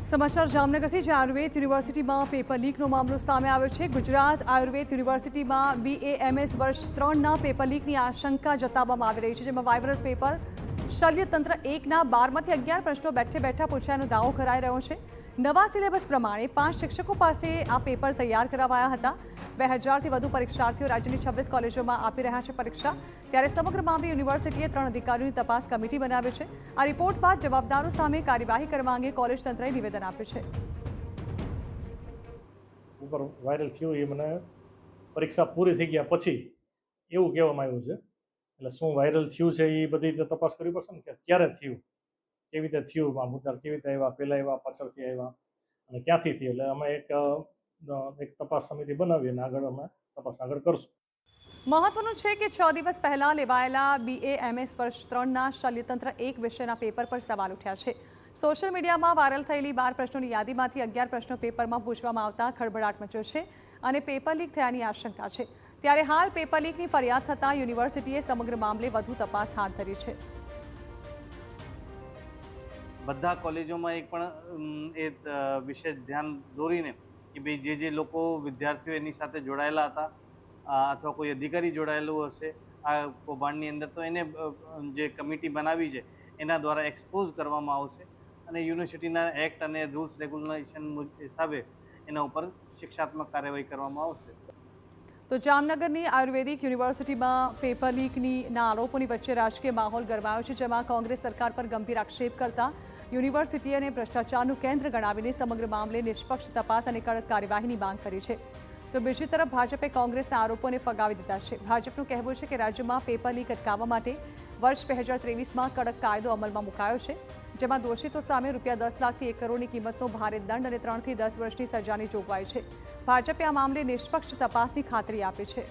સમાચાર જામનગરથી જે આયુર્વેદ યુનિવર્સિટીમાં પેપર લીકનો મામલો સામે આવ્યો છે। ગુજરાત આયુર્વેદ યુનિવર્સિટીમાં BAMS વર્ષ 3ના પેપર લીકની આશંકા જતાવવામાં આવી રહી છે, જેમાં વાઇબ્રન્ટ પેપર શલ્યતંત્ર 1ના 12માંથી 11 પ્રશ્નો બેઠા પૂછાયાનો દાવો કરાઈ રહ્યો છે। નવા સિલેબસ પ્રમાણે 5 શિક્ષકો પાસે આ પેપર તૈયાર કરાવાયા હતા। 2000થી વધુ પરીક્ષાર્થીઓ રાજ્યની 26 કોલેજોમાં આપી રહ્યા છે પરીક્ષા। ત્યારે સમગ્ર મામલે યુનિવર્સિટીએ 3 અધિકારીઓની તપાસ કમિટી બનાવી છે। આ રિપોર્ટ બાદ જવાબદારો સામે કાર્યવાહી કરવા અંગે કોલેજ તંત્રએ નિવેદન આપ્યું છે। ઉપર વાયરલ થયું એ મને પરીક્ષા પૂરી થઈ ગયા પછી એવું કહેવામાં આવ્યું છે। એટલે શું વાયરલ થયું છે એ બધી રીતે તપાસ કરવી પડશે ને, કે ક્યારે થયું, કેવી રીતે થયું, મુદ્દા કેવી રીતે આવ્યા, પહેલાં આવ્યા, પાછળથી આવ્યા અને ક્યાંથી થયું। એટલે અમે એક તપાસ સમિતિ બનાવી અને આગળ અમે તપાસ આગળ કરશું। મહત્વનું છે કે 6 દિવસ પહેલા લેવાયેલા BAMS વર્ષ 3ના શલ્યતંત્ર 1 વિષયના પેપર પર સવાલ ઉઠ્યા છે। સોશિયલ મીડિયામાં વાયરલ થયેલી 12 પ્રશ્નોની યાદીમાંથી 11 પ્રશ્નો પેપરમાં પૂછવામાં આવતા ખળભળાટ મચ્યો છે અને પેપર લીક થયાની આશંકા છે। ત્યારે હાલ પેપર લીકની ફરિયાદ થતાં યુનિવર્સિટીએ સમગ્ર મામલે વધુ તપાસ હાથ ધરી છે। બધા કોલેજોમાં એક પણ એ વિશે ધ્યાન દોરીને કે ભાઈ જે લોકો વિદ્યાર્થીઓ એની સાથે જોડાયેલા હતા અથવા કોઈ અધિકારી જોડાયેલું હશે આ કૌભાંડની અંદર, તો એને જે કમિટી બનાવી છે એના દ્વારા એક્સપોઝ કરવામાં આવશે અને યુનિવર્સિટીના એક્ટ અને રૂલ્સ રેગ્યુલેશન હિસાબે એના ઉપર શિક્ષાત્મક કાર્યવાહી કરવામાં આવશે। તો જામનગરની આયુર્વેદિક યુનિવર્સિટીમાં પેપર લીકના આરોપોની વચ્ચે રાજકીય માહોલ ગરમાયો છે, જેમાં કોંગ્રેસ સરકાર પર ગંભીર આક્ષેપ કરતા યુનિવર્સિટીએ ભ્રષ્ટાચારનું કેન્દ્ર ગણાવીને સમગ્ર મામલે નિષ્પક્ષ તપાસ અને કડક કાર્યવાહીની માંગ કરી છે। તો બીજી તરફ ભાજપે કોંગ્રેસના આરોપોને ફગાવી દીધા છે। ભાજપનું કહેવું છે કે રાજ્યમાં પેપર લીક અટકાવવા માટે વર્ષ 2023માં કડક કાયદો અમલમાં મુકાયો છે, જેમાં દોષિતો સામે રૂપિયા 10 લાખથી 1 કરોડની કિંમતનો ભારે દંડ અને 3 થી 10 વર્ષની સજાની જોગવાઈ છે। ભાજપે આ મામલે નિષ્પક્ષ તપાસની ખાતરી આપી છે।